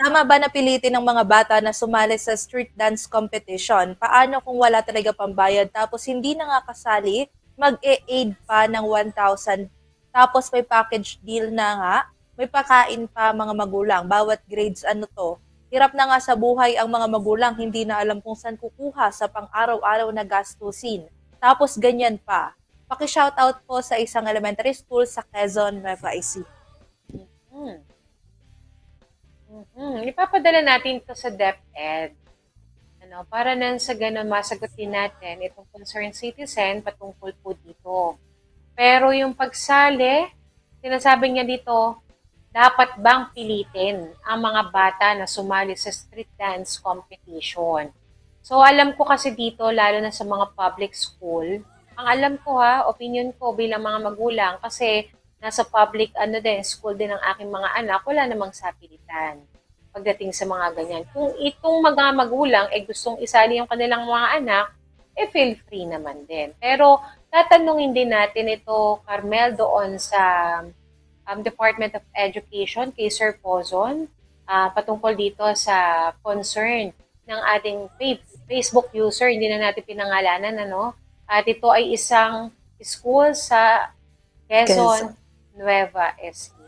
Tama ba na pilitin ng mga bata na sumali sa street dance competition? Paano kung wala talaga pambayad tapos hindi na nga kasali, mag-e-aid pa ng 1,000 tapos may package deal na nga, may pakain pa mga magulang, bawat grades ano to. Hirap na nga sa buhay ang mga magulang, hindi na alam kung saan kukuha sa pang-araw-araw na gastusin. Tapos ganyan pa. Paki-shoutout po sa isang elementary school sa Quezon, Nueva Ecija. Hmm. Ipapadala natin to sa DepEd. Para nang sa ganun masagot din natin itong concerned citizen patungkol po dito. Pero yung pagsali, sinasabi niya dito, dapat bang pilitin ang mga bata na sumali sa street dance competition? So alam ko kasi dito, lalo na sa mga public school, ang alam ko opinion ko bilang mga magulang, kasi nasa public school din ang aking mga anak, wala namang sapilitan pagdating sa mga ganyan. Kung itong mga magulang gustong isali yung kanilang mga anak, feel free naman din. Pero tatanungin din natin ito, Carmel, doon sa Department of Education kay Sir Pozon patungkol dito sa concern ng ating Facebook user, hindi na natin pinangalanan, At ito ay isang school sa Quezon. Quezon, Nueva Ecija.